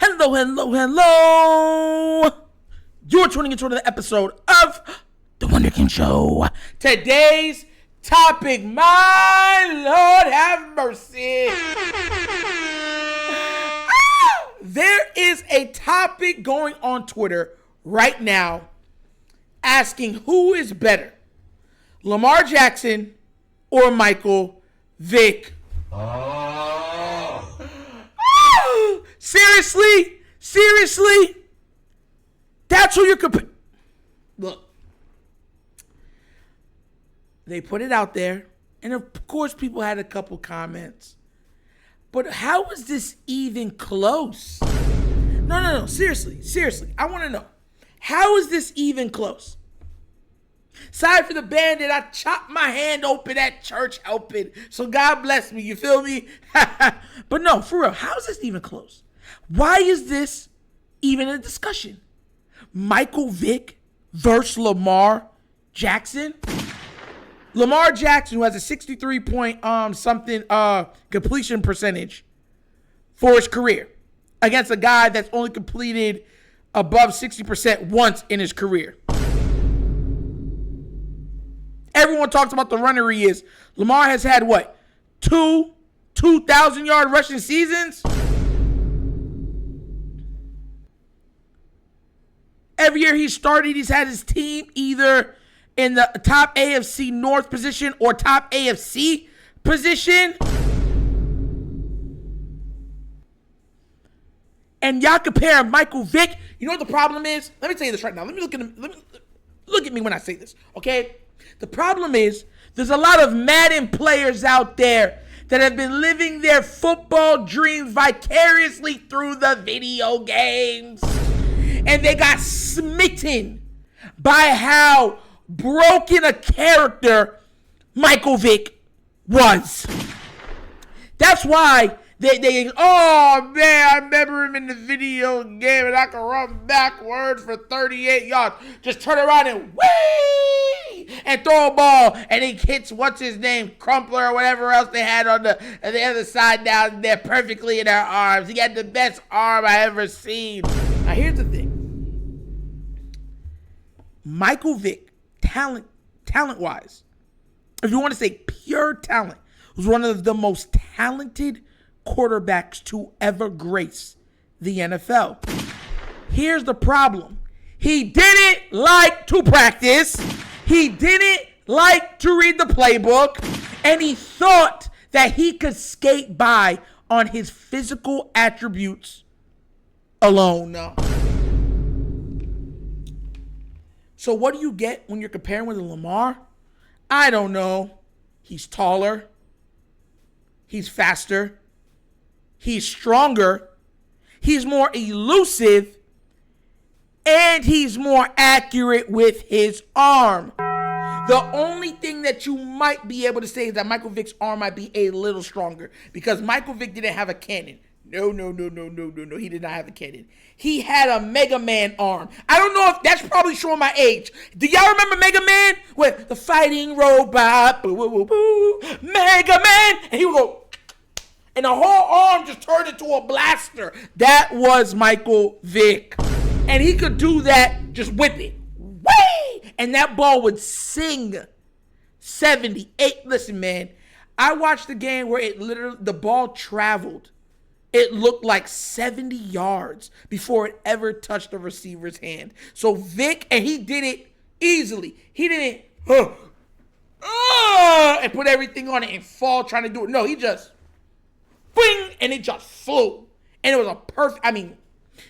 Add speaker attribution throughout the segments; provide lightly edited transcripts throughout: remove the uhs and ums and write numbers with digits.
Speaker 1: Hello, hello, hello. You're tuning into another episode of The Wunderkind Show. Today's topic, my Lord have mercy. There is a topic going on Twitter right now asking who is better, Lamar Jackson or Michael Vick. Seriously, that's who you're comparing. Look, they put it out there, and of course people had a couple comments. But how is this even close? No, seriously, I want to know. How is this even close? Sorry for the bandit, I chopped my hand open at church helping, so God bless me, you feel me? But no, for real, how is this even close? Why is this even a discussion? Michael Vick versus Lamar Jackson? Lamar Jackson, who has a 63 point completion percentage for his career, against a guy that's only completed above 60% once in his career. Everyone talks about the runner he is. Lamar has had what? 2,000-yard rushing seasons? Every year he started, he's had his team either in the top AFC North position or top AFC position. And y'all compare Michael Vick. You know what the problem is? Let me tell you this right now. Let me look at him. Look at me when I say this, okay? The problem is there's a lot of Madden players out there that have been living their football dreams vicariously through the video games. And they got smitten by how broken a character Michael Vick was. That's why they oh man, I remember him in the video game and I can run backwards for 38 yards. Just turn around and whee! And throw a ball and he hits, what's his name, Crumpler or whatever else they had on the other side down there perfectly in their arms. He had the best arm I ever seen. Now here's the thing. Michael Vick, talent-wise, if you want to say pure talent, was one of the most talented quarterbacks to ever grace the NFL. Here's the problem. He didn't like to practice. He didn't like to read the playbook. And he thought that he could skate by on his physical attributes alone. No. So what do you get when you're comparing with Lamar? I don't know. He's taller. He's faster. He's stronger. He's more elusive. And he's more accurate with his arm. The only thing that you might be able to say is that Michael Vick's arm might be a little stronger because Michael Vick didn't have a cannon. No. He did not have a cannon. He had a Mega Man arm. I don't know if that's probably showing my age. Do y'all remember Mega Man? With the fighting robot, Mega Man, and he would go, and the whole arm just turned into a blaster. That was Michael Vick. And he could do that, just whip it. Whee! And that ball would sing 78. Listen, man, I watched the game where the ball traveled. It looked like 70 yards before it ever touched the receiver's hand. So Vick, and he did it easily. He didn't and put everything on it and fall trying to do it. No, he just bing, and it just flew. And it was a perfect,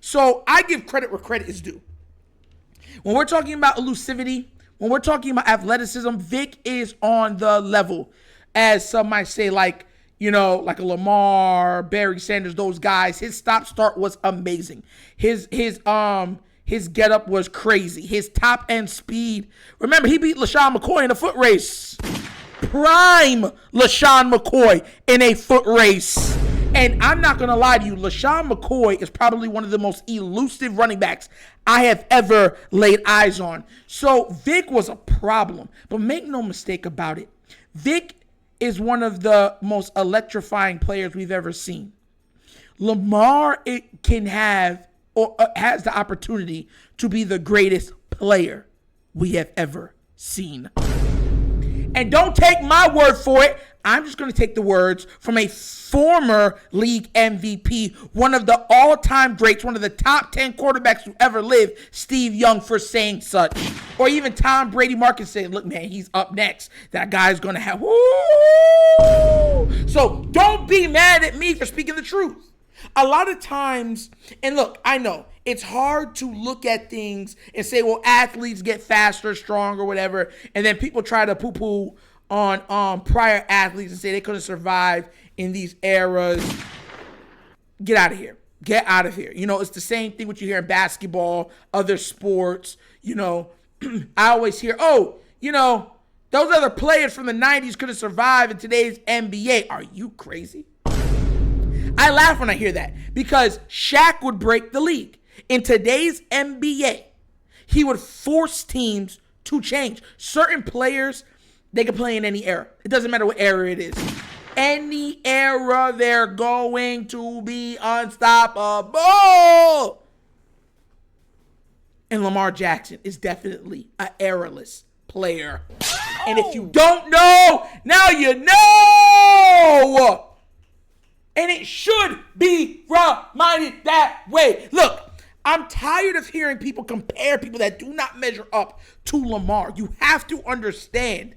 Speaker 1: so I give credit where credit is due. When we're talking about elusivity, when we're talking about athleticism, Vick is on the level, as some might say, like a Lamar, Barry Sanders, those guys. His stop-start was amazing. His getup was crazy. His top-end speed. Remember, he beat LaShawn McCoy in a foot race. Prime LaShawn McCoy in a foot race. And I'm not going to lie to you, LaShawn McCoy is probably one of the most elusive running backs I have ever laid eyes on. So Vick was a problem. But make no mistake about it. Vick is one of the most electrifying players we've ever seen. Lamar can have or has the opportunity to be the greatest player we have ever seen. And don't take my word for it. I'm just going to take the words from a former league MVP, one of the all-time greats, one of the top 10 quarterbacks who ever lived, Steve Young, for saying such. Or even Tom Brady Marcus saying, look, man, he's up next. That guy's going to have, woo! So don't be mad at me for speaking the truth. A lot of times, and look, I know, it's hard to look at things and say, well, athletes get faster, stronger, whatever, and then people try to poo-poo on prior athletes and say they couldn't survive in these eras. Get out of here. Get out of here. You know, it's the same thing what you hear in basketball, other sports. You know, I always hear, oh, you know, those other players from the 90s couldn't survive in today's NBA. Are you crazy? I laugh when I hear that because Shaq would break the league. In today's NBA, he would force teams to change. Certain players, they can play in any era. It doesn't matter what era it is. Any era, they're going to be unstoppable. And Lamar Jackson is definitely an eraless player. And if you don't know, now you know. And it should be reminded that way. Look, I'm tired of hearing people compare people that do not measure up to Lamar. You have to understand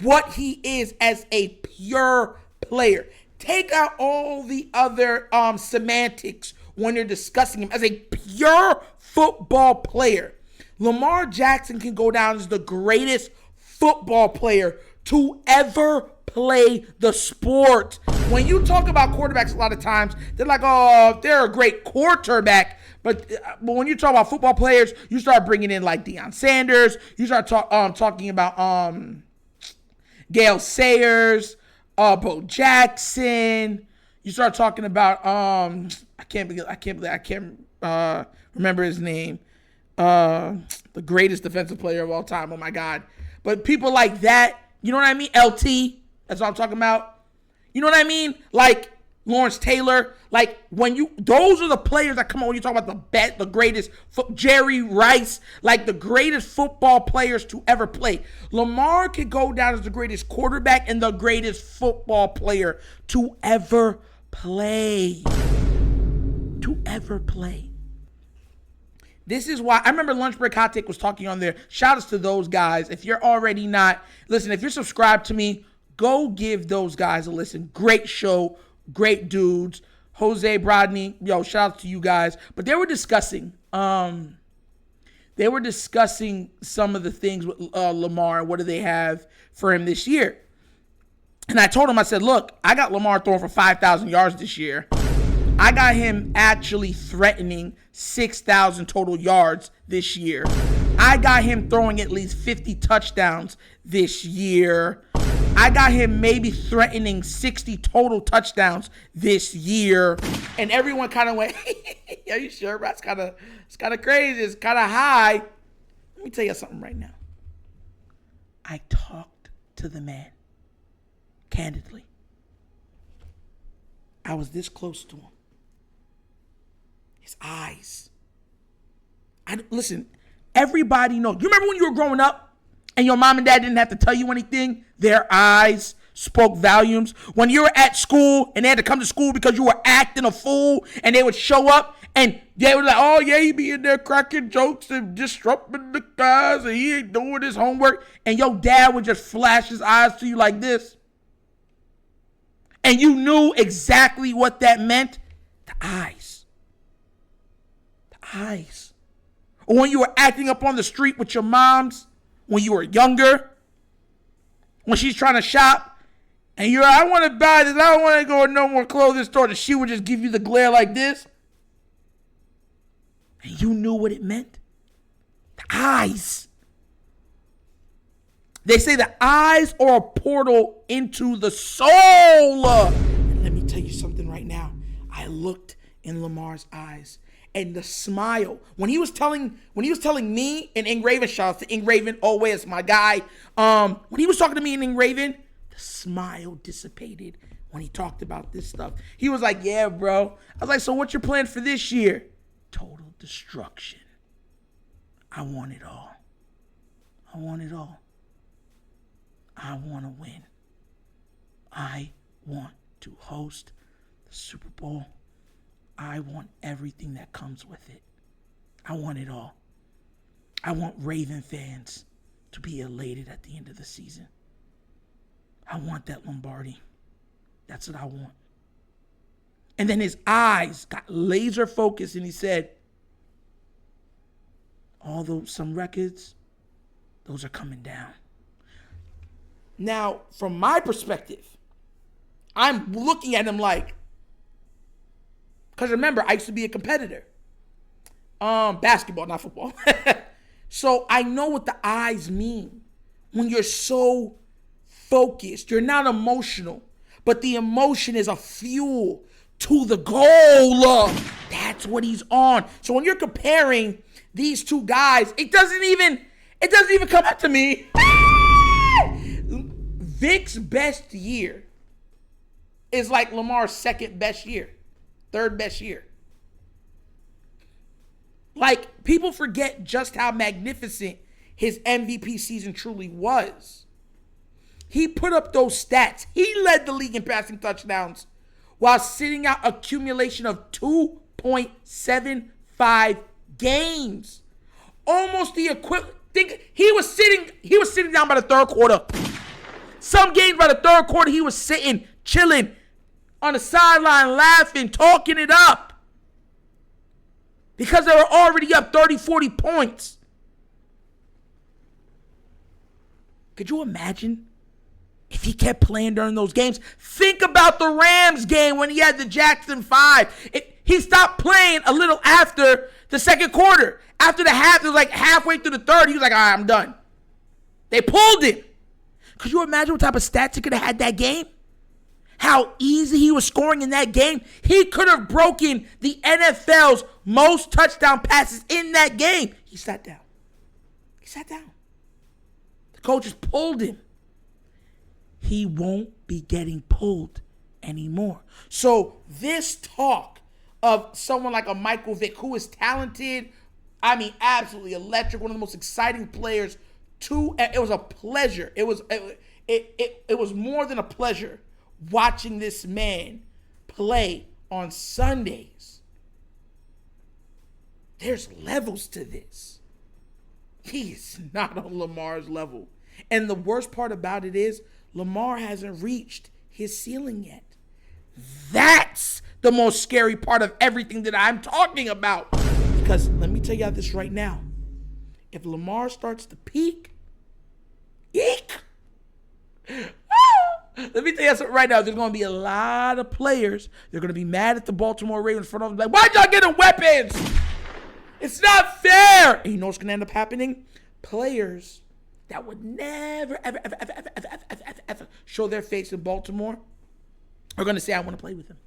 Speaker 1: what he is as a pure player. Take out all the other semantics when you're discussing him as a pure football player. Lamar Jackson can go down as the greatest football player to ever play the sport. When you talk about quarterbacks, a lot of times they're like, oh, they're a great quarterback. But when you talk about football players, you start bringing in like Deion Sanders. You start talking about Gale Sayers, Bo Jackson. You start talking about I can't remember his name. The greatest defensive player of all time. Oh my God! But people like that, you know what I mean? LT. That's what I'm talking about. You know what I mean? Like Lawrence Taylor. Like those are the players that come on when you talk about the greatest, Jerry Rice, like the greatest football players to ever play. Lamar could go down as the greatest quarterback and the greatest football player to ever play. To ever play. This is why I remember Lunch Break Hot Take was talking on there. Shout outs to those guys. If you're already not, listen, if you're subscribed to me, go give those guys a listen. Great show, great dudes. Jose, Brodney, yo, shout out to you guys. But they were discussing some of the things with Lamar. What do they have for him this year? And I told him, I said, look, I got Lamar throwing for 5,000 yards this year. I got him actually threatening 6,000 total yards this year. I got him throwing at least 50 touchdowns this year. I got him maybe threatening 60 total touchdowns this year. And everyone kind of went, are you sure, bro? It's kind of crazy. It's kind of high. Let me tell you something right now. I talked to the man, candidly. I was this close to him. His eyes. Listen, everybody knows. You remember when you were growing up and your mom and dad didn't have to tell you anything? Their eyes spoke volumes. When you were at school and they had to come to school because you were acting a fool and they would show up and they were like, oh, yeah, he be in there cracking jokes and disrupting the guys and he ain't doing his homework. And your dad would just flash his eyes to you like this. And you knew exactly what that meant. The eyes. Eyes. Or when you were acting up on the street with your moms, when you were younger, when she's trying to shop, and you're like, I want to buy this, I don't want to go to no more clothing store, and she would just give you the glare like this. And you knew what it meant. The eyes. They say the eyes are a portal into the soul. And let me tell you something right now. I looked in Lamar's eyes. And the smile, when he was telling me and Ing Raven, shout out to Ing Raven, always my guy. When he was talking to me and Ing Raven, the smile dissipated when he talked about this stuff. He was like, yeah, bro. I was like, so what's your plan for this year? Total destruction. I want it all. I want it all. I want to win. I want to host the Super Bowl. I want everything that comes with it. I want it all. I want Raven fans to be elated at the end of the season. I want that Lombardi. That's what I want. And then his eyes got laser focused and he said, although some records, those are coming down. Now, from my perspective, I'm looking at him like, because remember, I used to be a competitor. Basketball, not football. So I know what the eyes mean when you're so focused. You're not emotional, but the emotion is a fuel to the goal. That's what he's on. So when you're comparing these two guys, it doesn't even come up to me. Vick's best year is like Lamar's second best year, third best year. Like, people forget just how magnificent his MVP season truly was. He put up those stats. He led the league in passing touchdowns while sitting out accumulation of 2.75 games. Almost the equivalent. He was sitting down by the third quarter. Some games by the third quarter, he was sitting, chilling on the sideline, laughing, talking it up. Because they were already up 30, 40 points. Could you imagine if he kept playing during those games? Think about the Rams game when he had the Jackson 5. He stopped playing a little after the second quarter. After the half, it was like halfway through the third. He was like, all right, I'm done. They pulled him. Could you imagine what type of stats he could have had that game? How easy he was scoring in that game. He could have broken the NFL's most touchdown passes in that game. He sat down. The coaches pulled him. He won't be getting pulled anymore. So this talk of someone like a Michael Vick, who is talented, absolutely electric, one of the most exciting players, it was a pleasure. It was more than a pleasure watching this man play on Sundays. There's levels to this. He is not on Lamar's level. And the worst part about it is Lamar hasn't reached his ceiling yet. That's the most scary part of everything that I'm talking about. Because let me tell you this right now. If Lamar starts to peak, eek! Let me tell you something right now. There's going to be a lot of players. They're going to be mad at the Baltimore Ravens front office. Like, why'd y'all get the weapons? It's not fair. And you know what's going to end up happening? Players that would never, ever show their face in Baltimore are going to say, I want to play with him.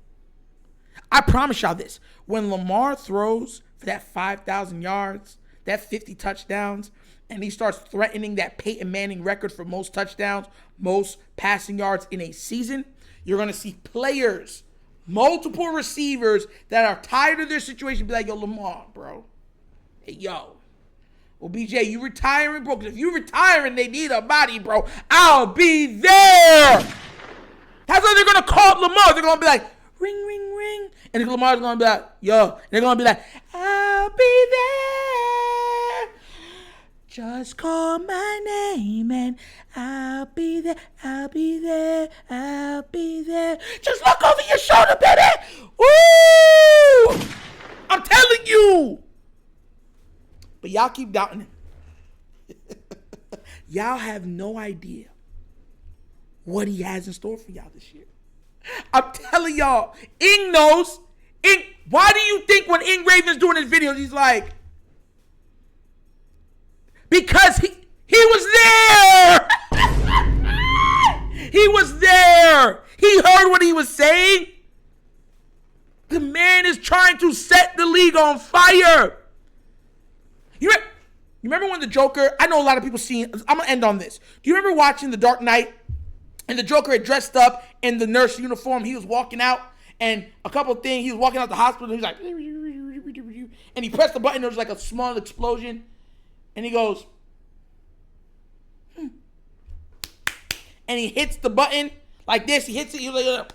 Speaker 1: I promise y'all this. When Lamar throws for that 5,000 yards, that 50 touchdowns, and he starts threatening that Peyton Manning record for most touchdowns, most passing yards in a season, you're going to see players, multiple receivers that are tired of their situation be like, yo, Lamar, bro. Hey, yo. Well, BJ, you retiring, bro? Because if you retiring, they need a body, bro. I'll be there. That's what they're going to call Lamar. They're going to be like, ring, ring, ring. And Lamar's going to be like, yo. And they're going to be like, I'll be there. Just call my name and I'll be there, I'll be there, I'll be there. Just look over your shoulder, baby. Woo! I'm telling you. But y'all keep doubting him. Y'all have no idea what he has in store for y'all this year. I'm telling y'all, Ing knows. Why do you think when Ing Raven's doing his videos, he's like, because he was there. He was there. He heard what he was saying. The man is trying to set the league on fire. You remember when the Joker, I know a lot of people seen, I'm going to end on this. Do you remember watching The Dark Knight And the Joker had dressed up in the nurse uniform. He was walking out, and a couple of things. He was walking out the hospital, and he's like, and he pressed the button. There was like a small explosion, and he goes, and he hits the button like this. He hits it. He's like,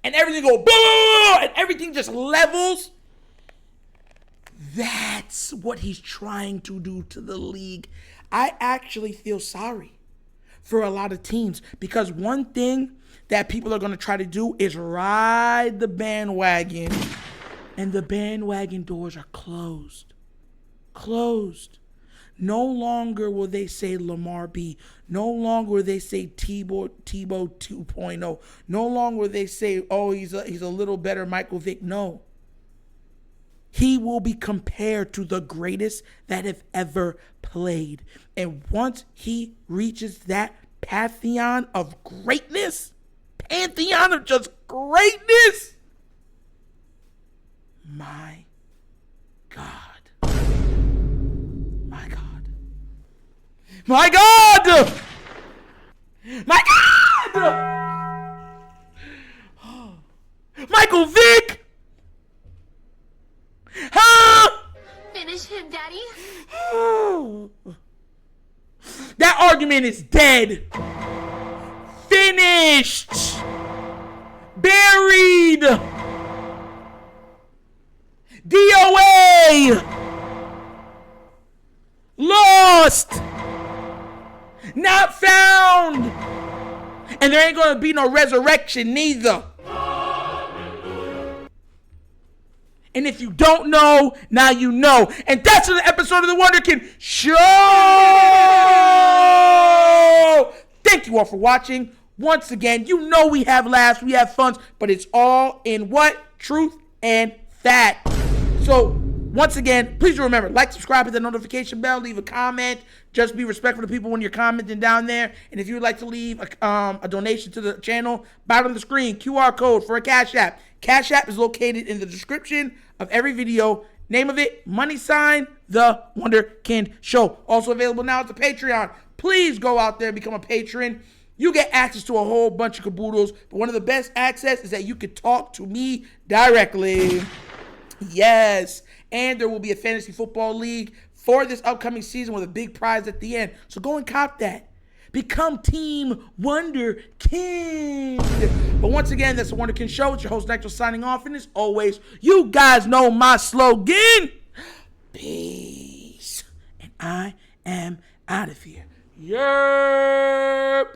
Speaker 1: and everything goes boom, and everything just levels. That's what he's trying to do to the league. I actually feel sorry for a lot of teams, because one thing that people are going to try to do is ride the bandwagon, and the bandwagon doors are closed. No longer will they say Lamar B. No longer will they say Tebow 2.0. No longer will they say, oh, he's a little better Michael Vick. No. He will be compared to the greatest that have ever played. And once he reaches that pantheon of greatness, pantheon of just greatness, my God. My God. My God! My God! Michael Vick!
Speaker 2: Finish him, Daddy.
Speaker 1: That argument is dead. Finished. Buried. DOA. Lost. Not found. And there ain't gonna be no resurrection neither. And if you don't know, now you know. And that's an episode of the Wunderkind Show. Thank you all for watching. Once again, you know we have laughs, we have fun, but it's all in what? Truth and fact. So, once again, please remember, like, subscribe, hit the notification bell, leave a comment. Just be respectful to people when you're commenting down there. And if you would like to leave a donation to the channel, bottom of the screen, QR code for a Cash App. Cash App is located in the description of every video. Name of it, $, The Wunderkind Show. Also available now as a Patreon. Please go out there and become a patron. You get access to a whole bunch of caboodles, but one of the best access is that you can talk to me directly. Yes. And there will be a fantasy football league for this upcoming season with a big prize at the end. So go and cop that. Become Team Wunderkind. But once again, that's the Wunderkind Show. It's your host, Nectar, signing off. And as always, you guys know my slogan. Peace. And I am out of here. Yerp.